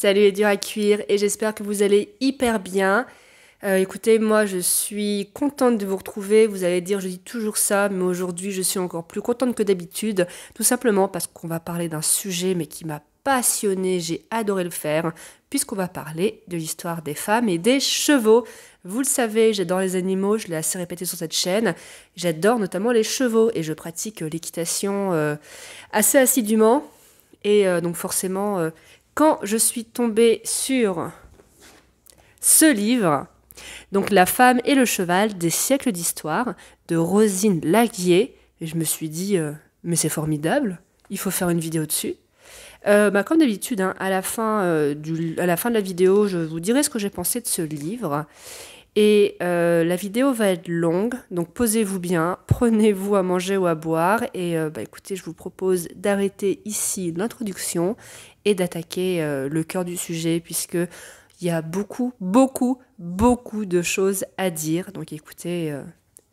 Salut les durs à cuire et j'espère que vous allez hyper bien. Écoutez, moi je suis contente de vous retrouver. Vous allez dire, je dis toujours ça, mais aujourd'hui je suis encore plus contente que d'habitude. Tout simplement parce qu'on va parler d'un sujet mais qui m'a passionnée, j'ai adoré le faire, puisqu'on va parler de l'histoire des femmes et des chevaux. Vous le savez, j'adore les animaux, je l'ai assez répété sur cette chaîne. J'adore notamment les chevaux et je pratique l'équitation assez assidûment. Et donc forcément, quand je suis tombée sur ce livre, donc La femme et le cheval, des siècles d'histoire, de Rosine Laguier, et je me suis dit, mais c'est formidable, il faut faire une vidéo dessus. Comme d'habitude, hein, à la fin de la vidéo, je vous dirai ce que j'ai pensé de ce livre. Et la vidéo va être longue, donc posez-vous bien, prenez-vous à manger ou à boire. Et écoutez, je vous propose d'arrêter ici l'introduction et d'attaquer le cœur du sujet, puisque il y a beaucoup, beaucoup, beaucoup de choses à dire. Donc écoutez,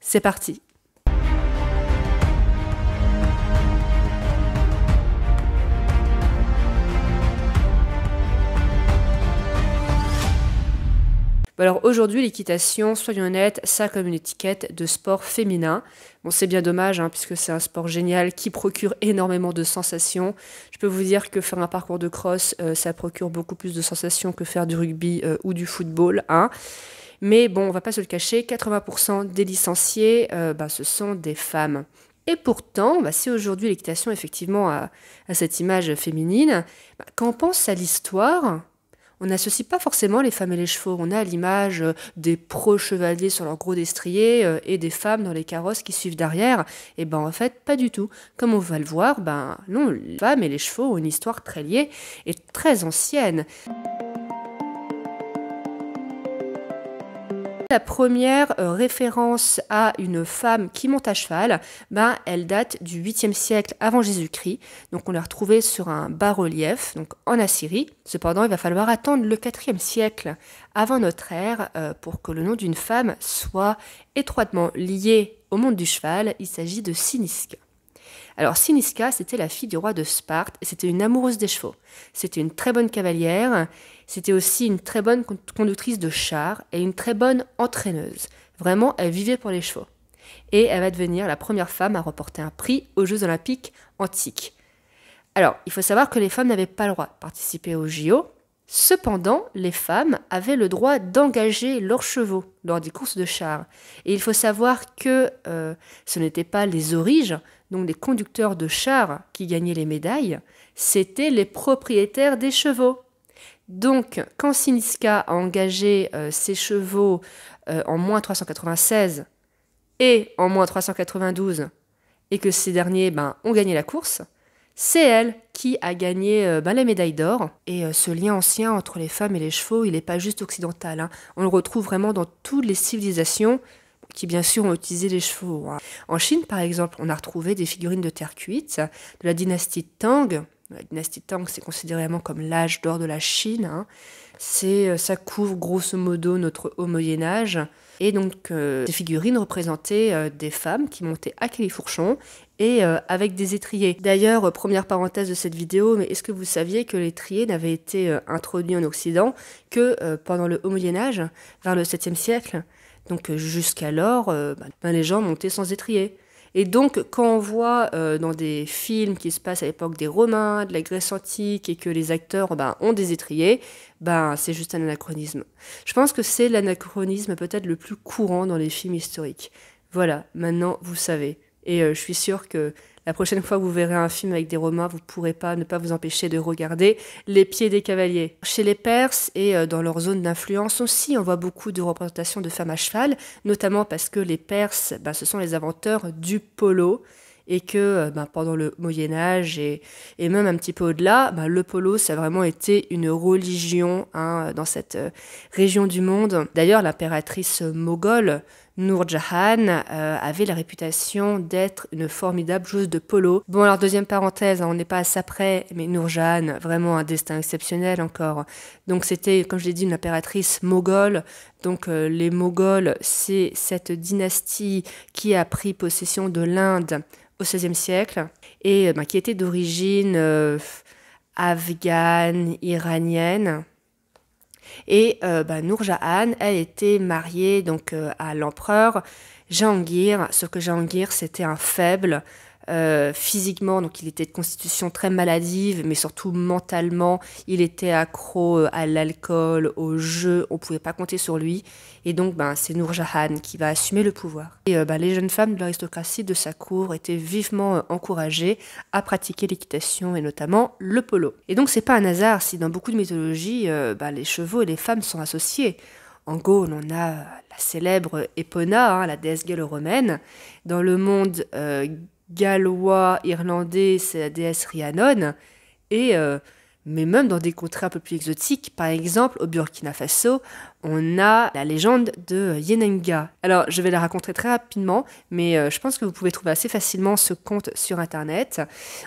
c'est parti. Alors aujourd'hui, l'équitation, soyons honnêtes, ça a comme une étiquette de sport féminin. Bon, c'est bien dommage, hein, puisque c'est un sport génial qui procure énormément de sensations. Je peux vous dire que faire un parcours de cross, ça procure beaucoup plus de sensations que faire du rugby ou du football, hein. Mais bon, on va pas se le cacher, 80% des licenciés, ce sont des femmes. Et pourtant, si aujourd'hui l'équitation effectivement a cette image féminine, quand on pense à l'histoire, on n'associe pas forcément les femmes et les chevaux. On a l'image des pro-chevaliers sur leur gros destrier et des femmes dans les carrosses qui suivent derrière. Et en fait, pas du tout. Comme on va le voir, non, les femmes et les chevaux ont une histoire très liée et très ancienne. La première référence à une femme qui monte à cheval, elle date du 8e siècle avant Jésus-Christ. Donc on l'a retrouvée sur un bas-relief, donc en Assyrie. Cependant, il va falloir attendre le 4e siècle avant notre ère pour que le nom d'une femme soit étroitement lié au monde du cheval. Il s'agit de Cynisca. Alors Cynisca, c'était la fille du roi de Sparte et c'était une amoureuse des chevaux. C'était une très bonne cavalière, c'était aussi une très bonne conductrice de char et une très bonne entraîneuse. Vraiment, elle vivait pour les chevaux. Et elle va devenir la première femme à remporter un prix aux Jeux Olympiques antiques. Alors, il faut savoir que les femmes n'avaient pas le droit de participer aux JO. Cependant, les femmes avaient le droit d'engager leurs chevaux lors des courses de chars. Et il faut savoir que ce n'étaient pas les auriges, donc les conducteurs de chars qui gagnaient les médailles, c'était les propriétaires des chevaux. Donc, quand Cynisca a engagé ses chevaux en moins 396 et en moins 392, et que ces derniers ont gagné la course, c'est elle qui a gagné les médailles d'or. Et ce lien ancien entre les femmes et les chevaux, il n'est pas juste occidental, hein. On le retrouve vraiment dans toutes les civilisations qui bien sûr ont utilisé les chevaux, hein. En Chine, par exemple, on a retrouvé des figurines de terre cuite de la dynastie Tang. La dynastie Tang, c'est considéré vraiment comme l'âge d'or de la Chine, hein. Ça couvre grosso modo notre Haut Moyen-Âge. Et donc, ces figurines représentaient des femmes qui montaient à califourchon et avec des étriers. D'ailleurs, première parenthèse de cette vidéo, mais est-ce que vous saviez que l'étrier n'avait été introduit en Occident que pendant le Haut Moyen-Âge, vers le 7e siècle? Donc jusqu'alors, les gens montaient sans étrier. Et donc, quand on voit dans des films qui se passent à l'époque des Romains, de la Grèce antique, et que les acteurs ont des étriers, c'est juste un anachronisme. Je pense que c'est l'anachronisme peut-être le plus courant dans les films historiques. Voilà, maintenant vous savez. Et je suis sûre que la prochaine fois que vous verrez un film avec des Romains, vous ne pourrez pas ne pas vous empêcher de regarder les pieds des cavaliers. Chez les Perses et dans leur zone d'influence aussi, on voit beaucoup de représentations de femmes à cheval, notamment parce que les Perses, ce sont les inventeurs du polo, et que pendant le Moyen-Âge et même un petit peu au-delà, le polo, ça a vraiment été une religion, hein, dans cette région du monde. D'ailleurs, l'impératrice moghole, Noor Jahan, avait la réputation d'être une formidable joueuse de polo. Bon, alors deuxième parenthèse, hein, on n'est pas à ça près, mais Noor Jahan, vraiment un destin exceptionnel encore. Donc c'était, comme je l'ai dit, une impératrice moghole. Donc les Moghols, c'est cette dynastie qui a pris possession de l'Inde au XVIe siècle et qui était d'origine afghane, iranienne. Et Nour Jahan, elle était mariée donc à l'empereur Jahangir, sauf que Jahangir c'était un faible physiquement, donc il était de constitution très maladive, mais surtout mentalement, il était accro à l'alcool, au jeu, on pouvait pas compter sur lui. Et donc c'est Nour Jahan qui va assumer le pouvoir. Et les jeunes femmes de l'aristocratie de sa cour étaient vivement encouragées à pratiquer l'équitation et notamment le polo. Et donc c'est pas un hasard si dans beaucoup de mythologies, les chevaux et les femmes sont associés. En Gaule, on a la célèbre Epona, la déesse gallo-romaine. Dans le monde gallois, irlandais, c'est la déesse Rhiannon. Mais même dans des contrées un peu plus exotiques, par exemple au Burkina Faso, on a la légende de Yenenga. Alors je vais la raconter très rapidement, mais je pense que vous pouvez trouver assez facilement ce conte sur internet.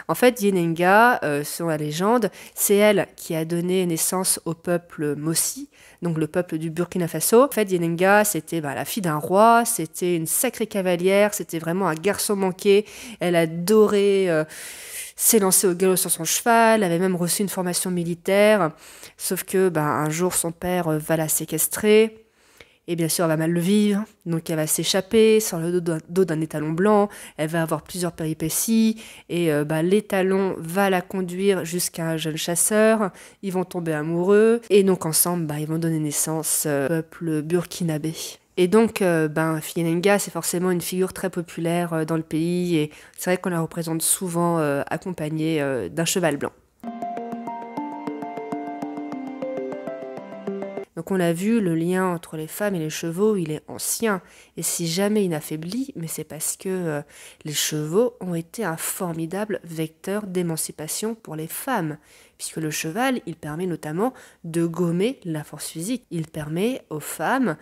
En fait, Yenenga, selon la légende, c'est elle qui a donné naissance au peuple Mossi, donc le peuple du Burkina Faso. En fait, Yenenga, c'était la fille d'un roi, c'était une sacrée cavalière, c'était vraiment un garçon manqué. Elle adorait s'élancer au galop sur son cheval, avait même reçu une formation militaire, sauf que un jour son père va la séquestrer, et bien sûr elle va mal le vivre, donc elle va s'échapper sur le dos d'un étalon blanc, elle va avoir plusieurs péripéties, et l'étalon va la conduire jusqu'à un jeune chasseur, ils vont tomber amoureux, et donc ensemble ils vont donner naissance au peuple burkinabé. Et donc, Yenenga, c'est forcément une figure très populaire dans le pays, et c'est vrai qu'on la représente souvent accompagnée d'un cheval blanc. Donc on l'a vu, le lien entre les femmes et les chevaux, il est ancien, et si jamais inaffaibli, mais c'est parce que les chevaux ont été un formidable vecteur d'émancipation pour les femmes, puisque le cheval, il permet notamment de gommer la force physique, il permet aux femmes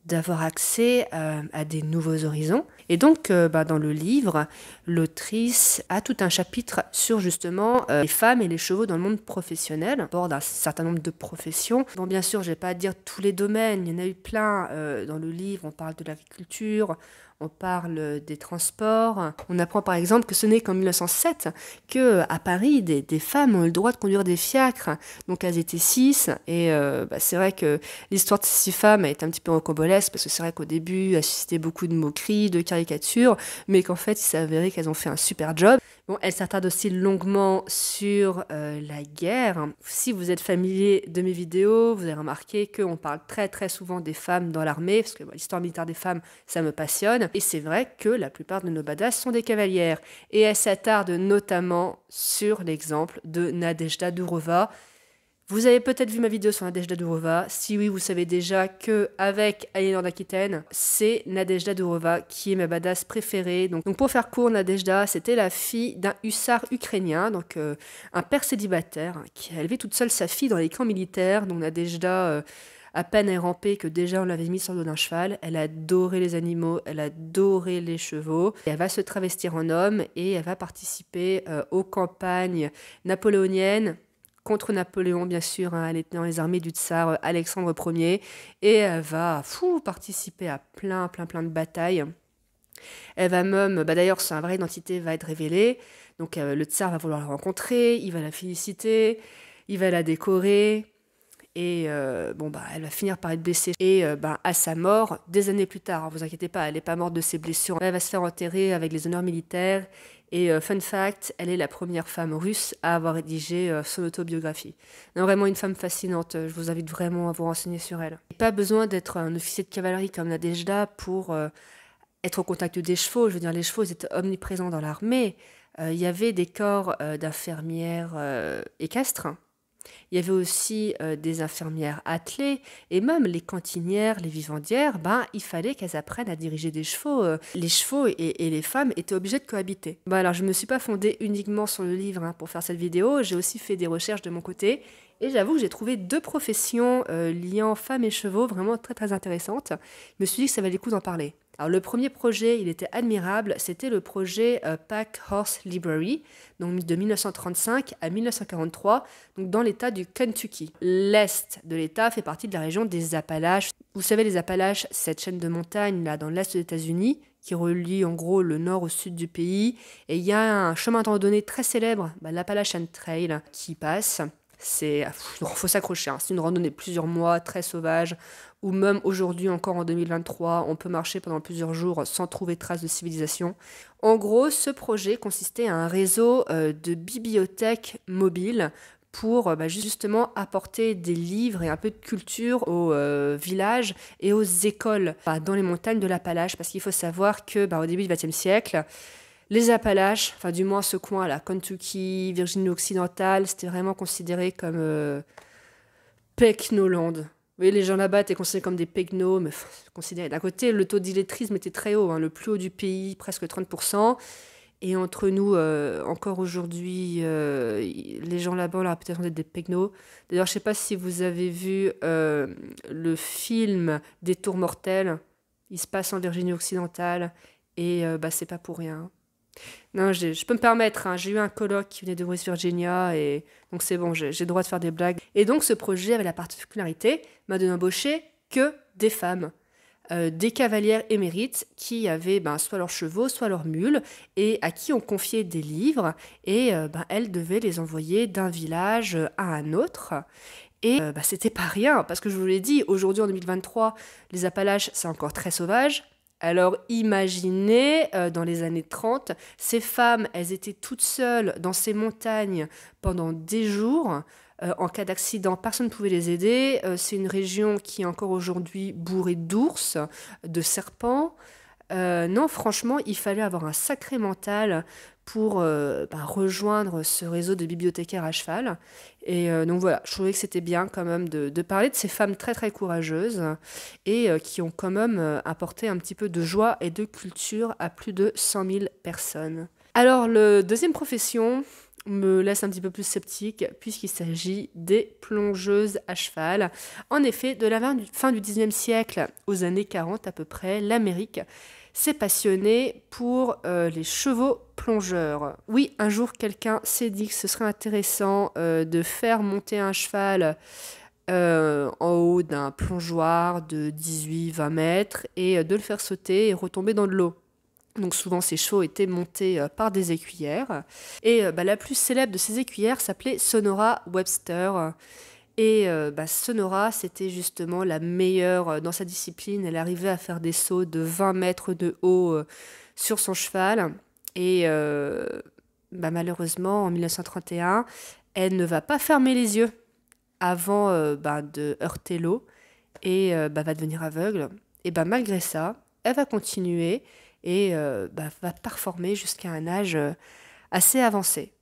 d'avoir accès à des nouveaux horizons. Et donc, dans le livre, l'autrice a tout un chapitre sur justement les femmes et les chevaux dans le monde professionnel. On aborde un certain nombre de professions. Bon, bien sûr, je ne vais pas dire tous les domaines, il y en a eu plein dans le livre. On parle de l'agriculture, on parle des transports. On apprend par exemple que ce n'est qu'en 1907 qu'à Paris, des femmes ont eu le droit de conduire des fiacres. Donc elles étaient 6. Et c'est vrai que l'histoire de ces 6 femmes a été un petit peu rocambolesque, parce que c'est vrai qu'au début, elle suscitait beaucoup de moqueries, de caricatures, mais qu'en fait, il s'est avéré qu'elles ont fait un super job. Bon, elle s'attarde aussi longuement sur la guerre. Si vous êtes familier de mes vidéos, vous avez remarqué qu'on parle très très souvent des femmes dans l'armée, parce que l'histoire militaire des femmes, ça me passionne. Et c'est vrai que la plupart de nos badass sont des cavalières. Et elle s'attarde notamment sur l'exemple de Nadejda Dourova. Vous avez peut-être vu ma vidéo sur Nadejda Dourova. Si oui, vous savez déjà qu'avec Aliénor d'Aquitaine, c'est Nadejda Dourova qui est ma badass préférée. Donc pour faire court, Nadejda, c'était la fille d'un hussard ukrainien, donc un père célibataire, qui a élevé toute seule sa fille dans les camps militaires. Donc Nadejda, à peine elle rampait que déjà on l'avait mise sur le dos d'un cheval. Elle adorait les animaux, elle adorait les chevaux. Et elle va se travestir en homme et elle va participer aux campagnes napoléoniennes, contre Napoléon, bien sûr, elle était dans les armées du tsar Alexandre Ier, et elle va participer à plein de batailles. Elle va même, d'ailleurs, sa vraie identité va être révélée, donc le tsar va vouloir la rencontrer, il va la féliciter, il va la décorer, et elle va finir par être blessée. Et à sa mort, des années plus tard, vous inquiétez pas, elle n'est pas morte de ses blessures, elle va se faire enterrer avec les honneurs militaires. Et fun fact, elle est la première femme russe à avoir rédigé son autobiographie. Non, vraiment une femme fascinante, je vous invite vraiment à vous renseigner sur elle. Pas besoin d'être un officier de cavalerie comme Nadejda pour être au contact des chevaux. Je veux dire, les chevaux ils étaient omniprésents dans l'armée. Il y avait des corps d'infirmières équestres. Il y avait aussi des infirmières attelées, et même les cantinières, les vivandières, il fallait qu'elles apprennent à diriger des chevaux. Les chevaux et les femmes étaient obligés de cohabiter. Alors je ne me suis pas fondée uniquement sur le livre pour faire cette vidéo, j'ai aussi fait des recherches de mon côté, et j'avoue que j'ai trouvé 2 professions liant femmes et chevaux vraiment très intéressantes. Je me suis dit que ça valait le coup d'en parler. Alors le premier projet, il était admirable, c'était le projet Pack Horse Library, donc de 1935 à 1943, donc dans l'État du Kentucky. L'Est de l'État fait partie de la région des Appalaches. Vous savez, les Appalaches, cette chaîne de montagnes là dans l'Est des États-Unis, qui relie en gros le nord au sud du pays. Et il y a un chemin de randonnée très célèbre, l'Appalachian Trail, qui passe. Faut s'accrocher, hein. C'est une randonnée de plusieurs mois, très sauvage, où même aujourd'hui, encore en 2023, on peut marcher pendant plusieurs jours sans trouver trace de civilisation. En gros, ce projet consistait à un réseau de bibliothèques mobiles pour justement apporter des livres et un peu de culture aux villages et aux écoles dans les montagnes de l'Appalache, parce qu'il faut savoir que au début du XXe siècle, les Appalaches, enfin du moins ce coin là, Kentucky, Virginie occidentale, c'était vraiment considéré comme Pecnoland. Vous voyez, les gens là-bas étaient considérés comme des pecnos, mais considérés. D'un côté, le taux d'illettrisme était très haut, hein, le plus haut du pays, presque 30%. Et entre nous, encore aujourd'hui, les gens là-bas ont la réputation d'être des pecnos. D'ailleurs, je ne sais pas si vous avez vu le film Des Tours mortels. Il se passe en Virginie occidentale et c'est pas pour rien. Non, je peux me permettre, hein, j'ai eu un coloc qui venait de West Virginia et donc c'est bon, j'ai le droit de faire des blagues. Et donc ce projet avait la particularité de n'embaucher que des femmes, des cavalières émérites qui avaient soit leurs chevaux, soit leurs mules et à qui on confiait des livres et elles devaient les envoyer d'un village à un autre. Et c'était pas rien, parce que je vous l'ai dit, aujourd'hui en 2023, les Appalaches c'est encore très sauvage. Alors imaginez, dans les années 30, ces femmes, elles étaient toutes seules dans ces montagnes pendant des jours. En cas d'accident, personne ne pouvait les aider. C'est une région qui est encore aujourd'hui bourrée d'ours, de serpents. Non, franchement, il fallait avoir un sacré mental pour rejoindre ce réseau de bibliothécaires à cheval. Et donc voilà, je trouvais que c'était bien quand même de parler de ces femmes très très courageuses et qui ont quand même apporté un petit peu de joie et de culture à plus de 100 000 personnes. Alors, la deuxième profession me laisse un petit peu plus sceptique puisqu'il s'agit des plongeuses à cheval. En effet, de la fin du 19e siècle aux années 40 à peu près, l'Amérique s'est passionnée pour les chevaux plongeurs. Oui, un jour, quelqu'un s'est dit que ce serait intéressant de faire monter un cheval en haut d'un plongeoir de 18-20 mètres et de le faire sauter et retomber dans de l'eau. Donc souvent, ces chevaux étaient montés par des écuyères. Et la plus célèbre de ces écuyères s'appelait Sonora Webster. Et Sonora, c'était justement la meilleure dans sa discipline. Elle arrivait à faire des sauts de 20 mètres de haut sur son cheval. Et malheureusement, en 1931, elle ne va pas fermer les yeux avant de heurter l'eau et va devenir aveugle. Et malgré ça, elle va continuer et va performer jusqu'à un âge assez avancé.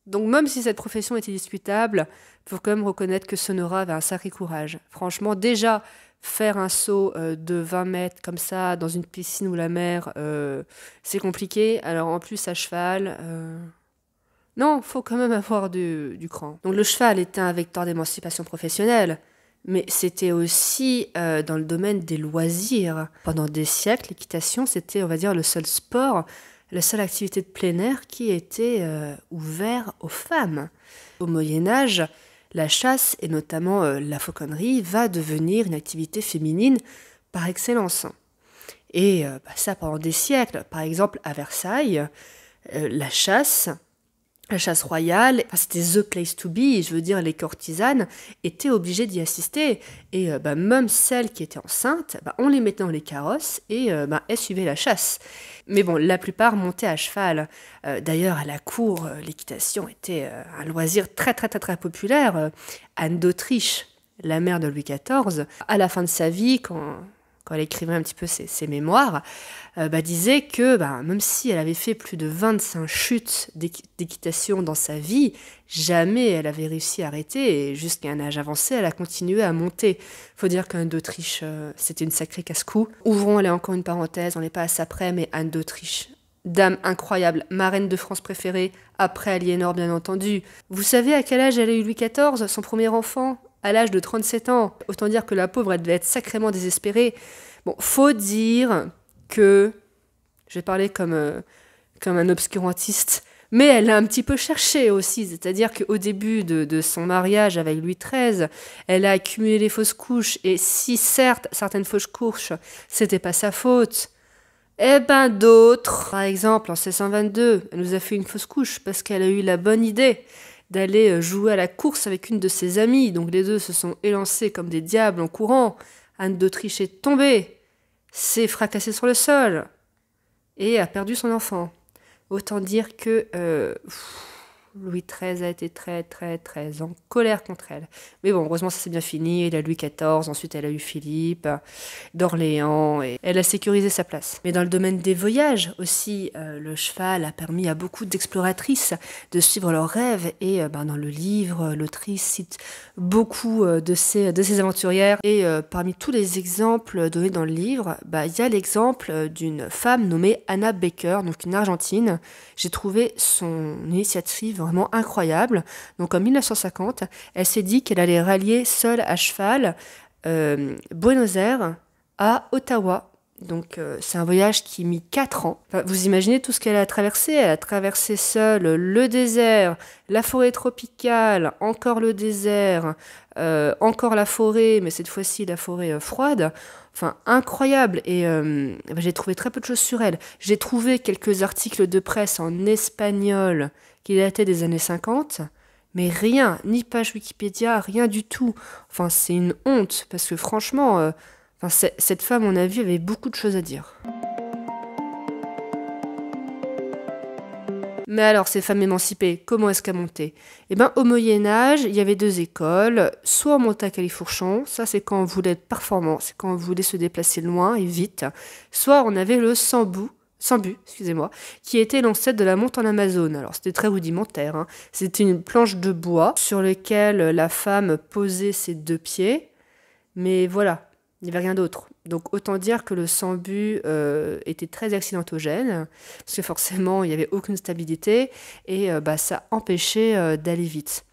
Donc même si cette profession était discutable, il faut quand même reconnaître que Sonora avait un sacré courage. Franchement, déjà, faire un saut de 20 mètres comme ça dans une piscine ou la mer, c'est compliqué. Alors en plus à cheval, non, faut quand même avoir du cran. Donc le cheval était un vecteur d'émancipation professionnelle, mais c'était aussi dans le domaine des loisirs. Pendant des siècles, l'équitation, c'était, on va dire, le seul sport, la seule activité de plein air qui était ouverte aux femmes. Au Moyen-Âge, la chasse, et notamment la fauconnerie, va devenir une activité féminine par excellence. Et ça pendant des siècles. Par exemple, à Versailles, la chasse royale, c'était the place to be, je veux dire, les courtisanes étaient obligées d'y assister. Et même celles qui étaient enceintes, on les mettait dans les carrosses et elles suivaient la chasse. Mais bon, la plupart montaient à cheval. D'ailleurs, à la cour, l'équitation était un loisir très très très très populaire. Anne d'Autriche, la mère de Louis XIV, à la fin de sa vie, quand elle écrivait un petit peu ses mémoires, disait que même si elle avait fait plus de 25 chutes d'équitation dans sa vie, jamais elle avait réussi à arrêter et jusqu'à un âge avancé, elle a continué à monter. Faut dire qu'Anne d'Autriche, c'était une sacrée casse-cou. Ouvrons, allez, encore une parenthèse, on n'est pas à ça près, mais Anne d'Autriche, dame incroyable, marraine de France préférée, après Aliénor bien entendu. Vous savez à quel âge elle a eu Louis XIV, son premier enfant ? À l'âge de 37 ans. Autant dire que la pauvre, elle devait être sacrément désespérée. Bon, faut dire que, je vais parler comme un obscurantiste, mais elle l'a un petit peu cherché aussi, c'est-à-dire qu'au début de son mariage avec Louis XIII, elle a accumulé les fausses couches, et si certes, certaines fausses couches, c'était pas sa faute, eh ben d'autres, par exemple en 1622, elle nous a fait une fausse couche parce qu'elle a eu la bonne idée d'aller jouer à la course avec une de ses amies, donc les deux se sont élancés comme des diables en courant, Anne d'Autriche est tombée, s'est fracassée sur le sol, et a perdu son enfant. Autant dire que Louis XIII a été très, très, très en colère contre elle. Mais bon, heureusement, ça s'est bien fini. Elle a Louis XIV, ensuite elle a eu Philippe d'Orléans, et elle a sécurisé sa place. Mais dans le domaine des voyages aussi, le cheval a permis à beaucoup d'exploratrices de suivre leurs rêves. Et dans le livre, l'autrice cite beaucoup de ces aventurières. Et parmi tous les exemples donnés dans le livre, il y a l'exemple d'une femme nommée Anna Baker, donc une Argentine. J'ai trouvé son initiative vraiment incroyable. Donc en 1950, elle s'est dit qu'elle allait rallier seule à cheval Buenos Aires à Ottawa. Donc c'est un voyage qui a mis 4 ans. Enfin, vous imaginez tout ce qu'elle a traversé. Elle a traversé seule le désert, la forêt tropicale, encore le désert, encore la forêt, mais cette fois-ci la forêt froide. Enfin, incroyable. Et j'ai trouvé très peu de choses sur elle. J'ai trouvé quelques articles de presse en espagnol qui dataient des années 50, mais rien, ni page Wikipédia, rien du tout. Enfin, c'est une honte, parce que franchement, cette femme, on a vu, avait beaucoup de choses à dire. Mais alors, ces femmes émancipées, comment est-ce qu'elles montaient? Eh bien, au Moyen-Âge, il y avait 2 écoles. Soit on montait à califourchon, ça c'est quand on voulait être performant, c'est quand on voulait se déplacer loin et vite. Soit on avait le sambu, qui était l'ancêtre de la monte en Amazone. Alors c'était très rudimentaire, hein. C'était une planche de bois sur laquelle la femme posait ses 2 pieds. Mais voilà, il n'y avait rien d'autre. Donc autant dire que le sambu était très accidentogène, parce que forcément il n'y avait aucune stabilité, et ça empêchait d'aller vite.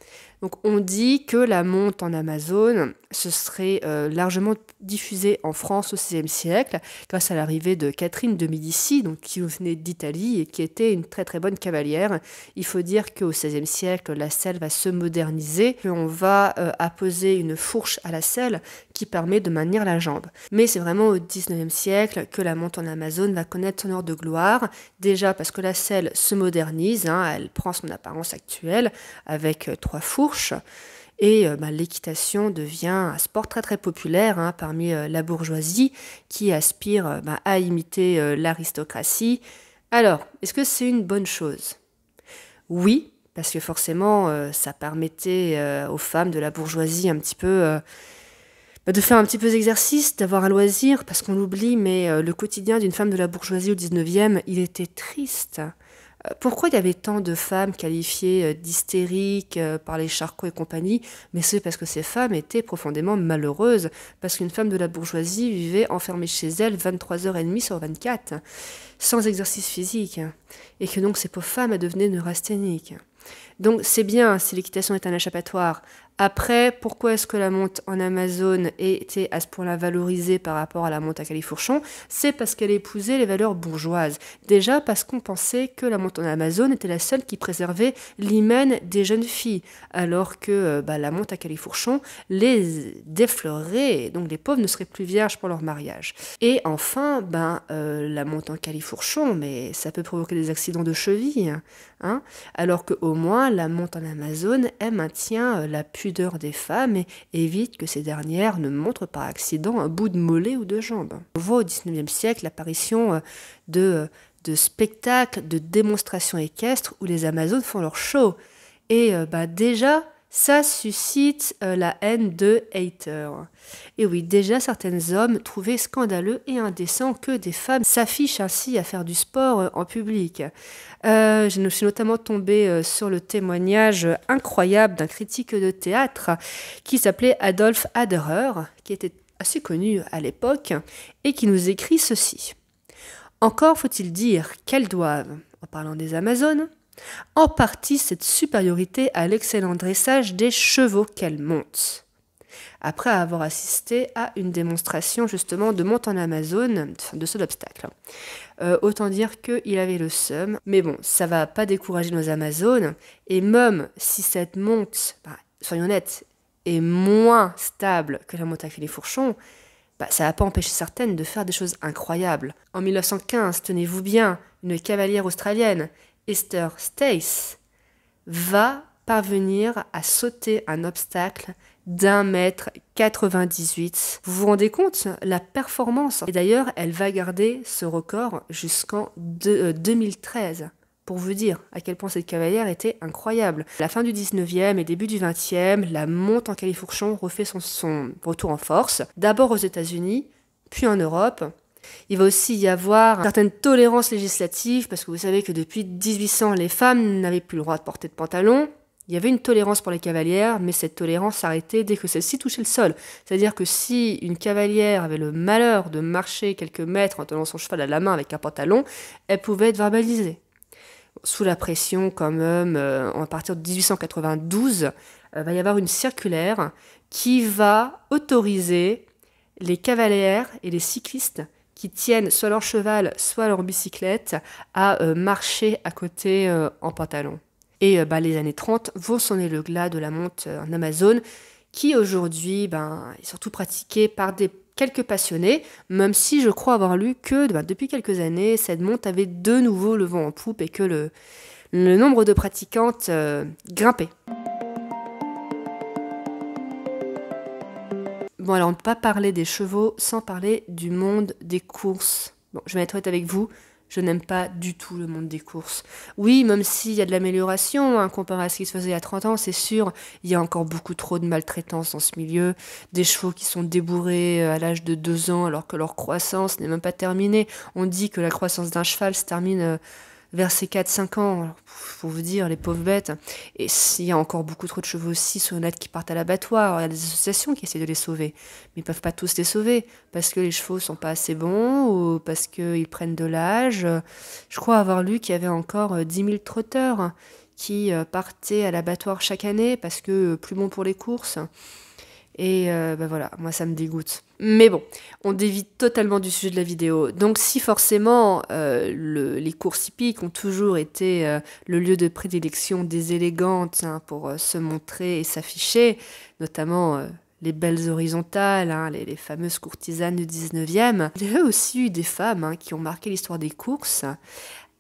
Donc on dit que la monte en Amazone se serait largement diffusée en France au XVIe siècle, grâce à l'arrivée de Catherine de Médicis, donc qui venait d'Italie et qui était une très très bonne cavalière. Il faut dire qu'au XVIe siècle, la selle va se moderniser, qu'on va apposer une fourche à la selle qui permet de maintenir la jambe. Mais c'est vraiment au XIXe siècle que la monte en Amazone va connaître son heure de gloire, déjà parce que la selle se modernise, hein, elle prend son apparence actuelle avec 3 fourches, et l'équitation devient un sport très très populaire, hein, parmi la bourgeoisie qui aspire à imiter l'aristocratie. Alors, est-ce que c'est une bonne chose? Oui, parce que forcément ça permettait aux femmes de la bourgeoisie un petit peu de faire un petit peu d'exercice, d'avoir un loisir, parce qu'on l'oublie, mais le quotidien d'une femme de la bourgeoisie au 19e, il était triste. Pourquoi il y avait tant de femmes qualifiées d'hystériques par les Charcot et compagnie? Mais c'est parce que ces femmes étaient profondément malheureuses, parce qu'une femme de la bourgeoisie vivait enfermée chez elle 23h30 sur 24, sans exercice physique, et que donc ces pauvres femmes elles devenaient neurasthéniques. Donc c'est bien si l'équitation est un échappatoire. Après, pourquoi est-ce que la monte en Amazone était à ce point-là valorisée par rapport à la monte à califourchon? C'est parce qu'elle épousait les valeurs bourgeoises. Déjà parce qu'on pensait que la monte en Amazone était la seule qui préservait l'hymen des jeunes filles, alors que la monte à califourchon les déflorerait, donc les pauvres ne seraient plus vierges pour leur mariage. Et enfin, la monte en califourchon, mais ça peut provoquer des accidents de cheville, hein, alors qu'au moins la monte en Amazone, elle maintient la pudeur des femmes et évite que ces dernières ne montrent par accident un bout de mollet ou de jambe. On voit au XIXe siècle l'apparition de spectacles, de démonstrations équestres où les Amazones font leur show. Et déjà, ça suscite la haine de haters. Et oui, déjà certains hommes trouvaient scandaleux et indécent que des femmes s'affichent ainsi à faire du sport en public. Je suis notamment tombée sur le témoignage incroyable d'un critique de théâtre qui s'appelait Adolf Aderer, qui était assez connu à l'époque, et qui nous écrit ceci. Encore faut-il dire qu'elles doivent, en parlant des Amazones, en partie cette supériorité à l'excellent dressage des chevaux qu'elles montent. après avoir assisté à une démonstration justement de monte en Amazone, de saut d'obstacle. Autant dire qu'il avait le seum, mais bon, ça va pas décourager nos Amazones, et même si cette monte, soyons honnêtes, est moins stable que la monte à Califourchon, ça n'a pas empêché certaines de faire des choses incroyables. En 1915, tenez-vous bien, une cavalière australienne, Esther Stace, va parvenir à sauter un obstacle d'1,98 m. Vous vous rendez compte la performance? Et d'ailleurs, elle va garder ce record jusqu'en 2013. Pour vous dire à quel point cette cavalière était incroyable. À la fin du 19e et début du 20e, la monte en Califourchon refait son retour en force. D'abord aux États-Unis, puis en Europe. Il va aussi y avoir une certaine tolérance législative, parce que vous savez que depuis 1800, les femmes n'avaient plus le droit de porter de pantalon. Il y avait une tolérance pour les cavalières, mais cette tolérance s'arrêtait dès que celle-ci touchait le sol. C'est-à-dire que si une cavalière avait le malheur de marcher quelques mètres en tenant son cheval à la main avec un pantalon, elle pouvait être verbalisée. Sous la pression, quand même, à partir de 1892, va y avoir une circulaire qui va autoriser les cavalières et les cyclistes qui tiennent soit leur cheval, soit leur bicyclette à marcher à côté en pantalon. Et les années 30 vont sonner le glas de la monte en Amazone, qui aujourd'hui est surtout pratiquée par quelques passionnés, même si je crois avoir lu que depuis quelques années, cette monte avait de nouveau le vent en poupe et que le nombre de pratiquantes grimpait. Bon, alors on ne peut pas parler des chevaux sans parler du monde des courses. Bon, je vais être honnête avec vous, je n'aime pas du tout le monde des courses. Oui, même s'il y a de l'amélioration, comparé à ce qui se faisait il y a 30 ans, c'est sûr, il y a encore beaucoup trop de maltraitance dans ce milieu. Des chevaux qui sont débourrés à l'âge de 2 ans alors que leur croissance n'est même pas terminée. On dit que la croissance d'un cheval se termine vers ses 4-5 ans. Alors, pour vous dire, les pauvres bêtes. Et il y a encore beaucoup trop de chevaux aussi, soyons honnêtes, qui partent à l'abattoir. Il y a des associations qui essaient de les sauver. Mais ils ne peuvent pas tous les sauver. Parce que les chevaux ne sont pas assez bons ou parce qu'ils prennent de l'âge. Je crois avoir lu qu'il y avait encore 10 000 trotteurs qui partaient à l'abattoir chaque année parce que plus bon pour les courses. Et voilà, moi ça me dégoûte. Mais bon, on dévie totalement du sujet de la vidéo. Donc si forcément les courses hippiques ont toujours été le lieu de prédilection des élégantes pour se montrer et s'afficher, notamment les belles horizontales, les fameuses courtisanes du 19e, il y a aussi eu des femmes qui ont marqué l'histoire des courses.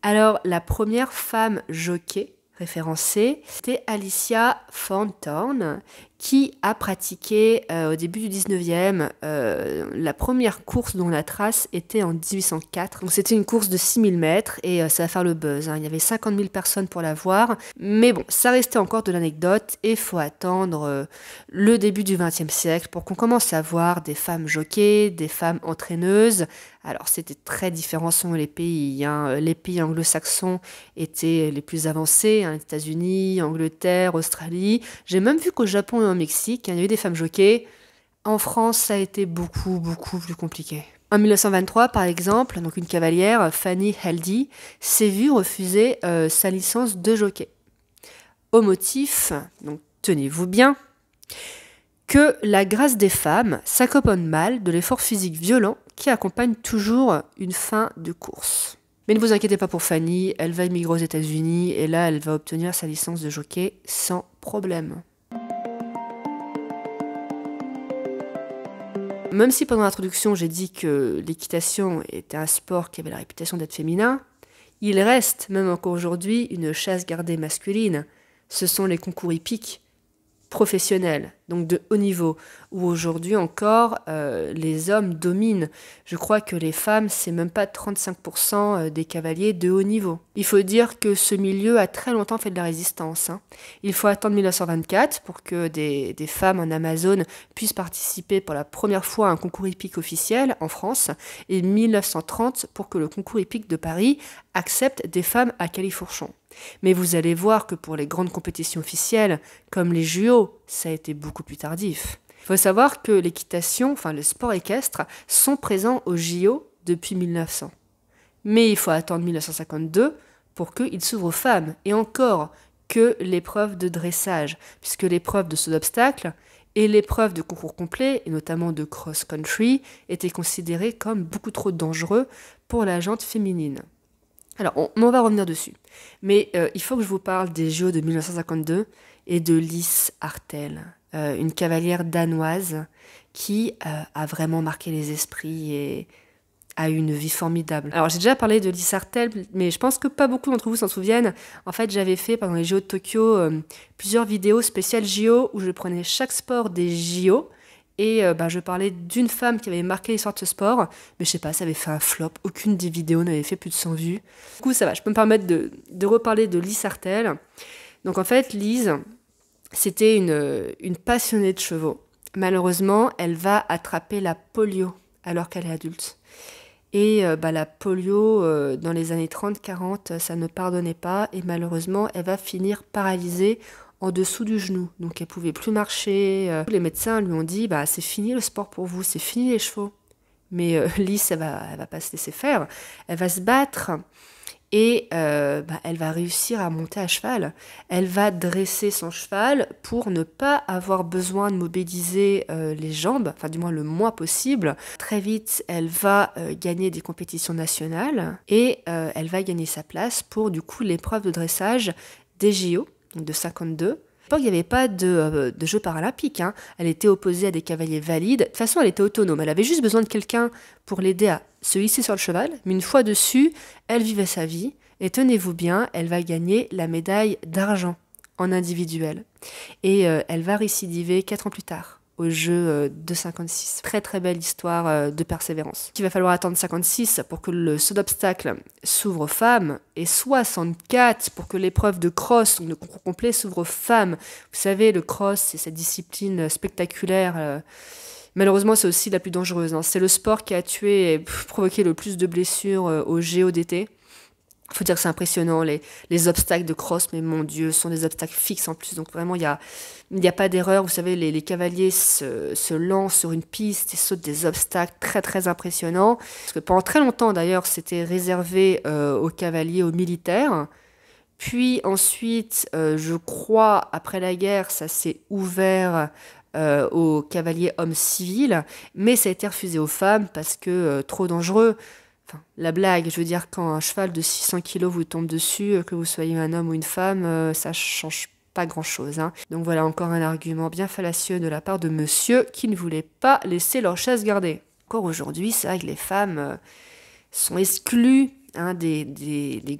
Alors la première femme jockey référencée, c'était Alicia Thornton, qui a pratiqué au début du 19e la première course dont la trace était en 1804. Donc c'était une course de 6000 mètres et ça va faire le buzz. Il y avait 50 000 personnes pour la voir. Mais bon, ça restait encore de l'anecdote et il faut attendre le début du XXe siècle pour qu'on commence à voir des femmes jockeys, des femmes entraîneuses. Alors c'était très différent selon les pays. Les pays anglo-saxons étaient les plus avancés, les États-Unis, Angleterre, Australie. J'ai même vu qu'au Japon et au Mexique, il y a eu des femmes jockeys. En France, ça a été beaucoup plus compliqué. En 1923, par exemple, donc une cavalière, Fanny Haldy, s'est vue refuser sa licence de jockey. Au motif, donc tenez-vous bien, que la grâce des femmes s'accompagne mal de l'effort physique violent qui accompagne toujours une fin de course. Mais ne vous inquiétez pas pour Fanny, elle va émigrer aux États-Unis et là, elle va obtenir sa licence de jockey sans problème. Même si pendant l'introduction, j'ai dit que l'équitation était un sport qui avait la réputation d'être féminin, il reste, même encore aujourd'hui, une chasse gardée masculine. Ce sont les concours hippiques professionnels, donc de haut niveau, où aujourd'hui encore, les hommes dominent. Je crois que les femmes, c'est même pas 35% des cavaliers de haut niveau. Il faut dire que ce milieu a très longtemps fait de la résistance. Il faut attendre 1924 pour que des femmes en Amazone puissent participer pour la première fois à un concours hippique officiel en France, et 1930 pour que le concours hippique de Paris accepte des femmes à califourchon. Mais vous allez voir que pour les grandes compétitions officielles, comme les JO, ça a été beaucoup plus tardif. Il faut savoir que l'équitation, le sport équestre, sont présents aux JO depuis 1900. Mais il faut attendre 1952 pour qu'ils s'ouvrent aux femmes, et encore que l'épreuve de dressage, puisque l'épreuve de saut d'obstacle Et l'épreuve de concours complet, et notamment de cross-country, était considérée comme beaucoup trop dangereux pour la jante féminine. Alors, on va revenir dessus. Mais il faut que je vous parle des JO de 1952 et de Lise Hartel, une cavalière danoise qui a vraiment marqué les esprits et a eu une vie formidable. Alors, j'ai déjà parlé de Lise Hartel, mais je pense que pas beaucoup d'entre vous s'en souviennent. En fait, j'avais fait pendant les JO de Tokyo plusieurs vidéos spéciales JO où je prenais chaque sport des JO. Et je parlais d'une femme qui avait marqué l'histoire de ce sport, mais je sais pas, ça avait fait un flop, aucune des vidéos n'avait fait plus de 100 vues. Du coup, ça va, je peux me permettre de reparler de Lise Hartel. Donc en fait, Lise, c'était une passionnée de chevaux. Malheureusement, elle va attraper la polio alors qu'elle est adulte. Et la polio, dans les années 30-40, ça ne pardonnait pas, et malheureusement, elle va finir paralysée en dessous du genou. Donc elle pouvait plus marcher. Les médecins lui ont dit c'est fini le sport pour vous, c'est fini les chevaux. Mais Lise, elle va pas se laisser faire. Elle va se battre et elle va réussir à monter à cheval. Elle va dresser son cheval pour ne pas avoir besoin de mobiliser les jambes, enfin du moins le moins possible. Très vite, elle va gagner des compétitions nationales et elle va gagner sa place pour du coup l'épreuve de dressage des JO de 52. À l'époque, il n'y avait pas de Jeux paralympiques. Elle était opposée à des cavaliers valides. De toute façon, elle était autonome. Elle avait juste besoin de quelqu'un pour l'aider à se hisser sur le cheval. Mais une fois dessus, elle vivait sa vie. Et tenez-vous bien, elle va gagner la médaille d'argent en individuel. Et elle va récidiver 4 ans plus tard, aux Jeux de 56. Très très belle histoire de persévérance. Il va falloir attendre 56 pour que le saut d'obstacle s'ouvre aux femmes et 64 pour que l'épreuve de cross, le concours complet, s'ouvre aux femmes. Vous savez, le cross, c'est cette discipline spectaculaire. Malheureusement, c'est aussi la plus dangereuse. C'est le sport qui a tué et provoqué le plus de blessures aux JO d'été. Il faut dire que c'est impressionnant, les obstacles de cross, mais mon Dieu, ce sont des obstacles fixes en plus. Donc vraiment, il n'y a pas d'erreur. Vous savez, les cavaliers se lancent sur une piste et sautent des obstacles très très impressionnants. Parce que pendant très longtemps d'ailleurs, c'était réservé aux cavaliers, aux militaires. Puis ensuite, je crois, après la guerre, ça s'est ouvert aux cavaliers hommes civils. Mais ça a été refusé aux femmes parce que trop dangereux. Enfin, la blague, je veux dire, quand un cheval de 600 kilos vous tombe dessus, que vous soyez un homme ou une femme, ça change pas grand-chose. Donc voilà encore un argument bien fallacieux de la part de monsieur qui ne voulait pas laisser leur chaise gardée. Encore aujourd'hui, c'est vrai que les femmes sont exclues des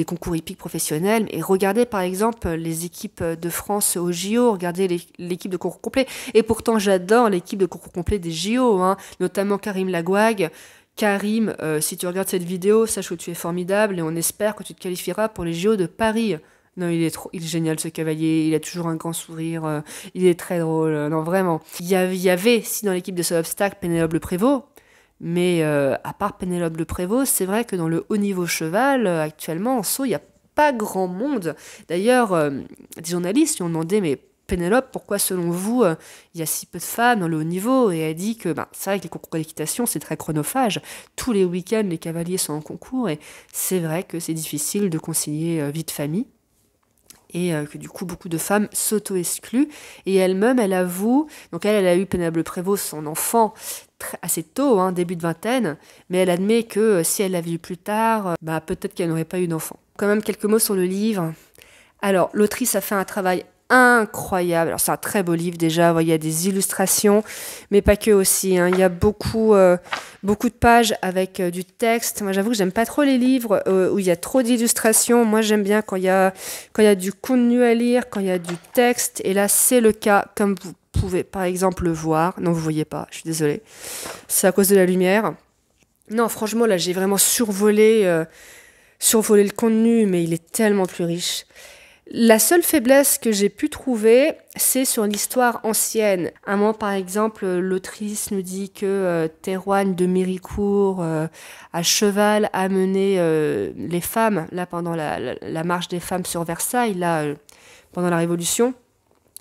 concours hippiques professionnels. Et regardez par exemple les équipes de France au JO, regardez l'équipe de concours complet. Et pourtant, j'adore l'équipe de concours complet des JO, notamment Karim Lagouag. Karim, si tu regardes cette vidéo, sache que tu es formidable et on espère que tu te qualifieras pour les JO de Paris. Non, il est génial ce cavalier, il a toujours un grand sourire, il est très drôle, non vraiment. Il y avait, si dans l'équipe de ce obstacle, Pénélope Le Prévost, mais à part Pénélope Le Prévost, c'est vrai que dans le haut niveau cheval, actuellement en saut, il n'y a pas grand monde. D'ailleurs, des journalistes lui ont demandé, mais Pénélope, pourquoi selon vous, il y a si peu de femmes dans le haut niveau? Et elle dit que c'est vrai que les concours d'équitation, c'est très chronophage. Tous les week-ends, les cavaliers sont en concours et c'est vrai que c'est difficile de concilier vie de famille. Et que du coup, beaucoup de femmes s'auto-excluent. Et elle-même, elle avoue, donc elle a eu Pénélope Prévost, son enfant, assez tôt, début de vingtaine, mais elle admet que si elle l'avait eu plus tard, peut-être qu'elle n'aurait pas eu d'enfant. Quand même, quelques mots sur le livre. Alors, l'autrice a fait un travail incroyable. Alors c'est un très beau livre déjà, il y a des illustrations, mais pas que aussi. Il y a beaucoup de pages avec du texte. Moi j'avoue que j'aime pas trop les livres où il y a trop d'illustrations. Moi j'aime bien quand il y a du contenu à lire, quand il y a du texte. Et là c'est le cas, comme vous pouvez par exemple le voir. Non, vous voyez pas, je suis désolée. C'est à cause de la lumière. Non, franchement là j'ai vraiment survolé le contenu, mais il est tellement plus riche. La seule faiblesse que j'ai pu trouver, c'est sur l'histoire ancienne. À un moment, par exemple, l'autrice nous dit que Théroigne de Méricourt, à cheval, a mené les femmes, là, pendant la marche des femmes sur Versailles, là, pendant la Révolution.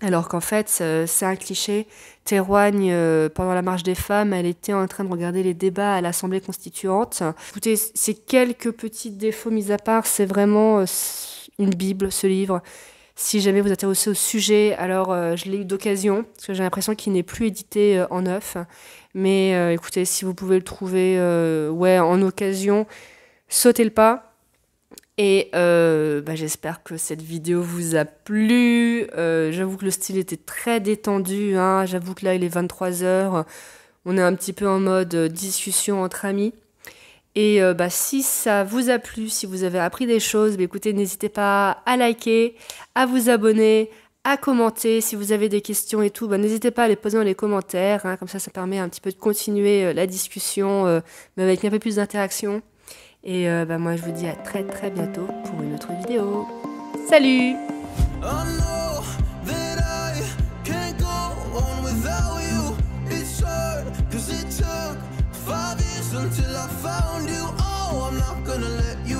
Alors qu'en fait, c'est un cliché. Théroigne, pendant la marche des femmes, elle était en train de regarder les débats à l'Assemblée constituante. Écoutez, ces quelques petits défauts mis à part, c'est vraiment une bible, ce livre. Si jamais vous êtes intéressé au sujet, alors je l'ai eu d'occasion, parce que j'ai l'impression qu'il n'est plus édité en neuf. Mais écoutez, si vous pouvez le trouver en occasion, sautez le pas. Et j'espère que cette vidéo vous a plu. J'avoue que le style était très détendu, hein. J'avoue que là, il est 23h. On est un petit peu en mode discussion entre amis. Et si ça vous a plu, si vous avez appris des choses, écoutez, n'hésitez pas à liker, à vous abonner, à commenter. Si vous avez des questions et tout, n'hésitez pas à les poser dans les commentaires, hein. Comme ça permet un petit peu de continuer la discussion, mais avec un peu plus d'interaction. Et moi, je vous dis à très très bientôt pour une autre vidéo. Salut! Until I found you, oh, I'm not gonna let you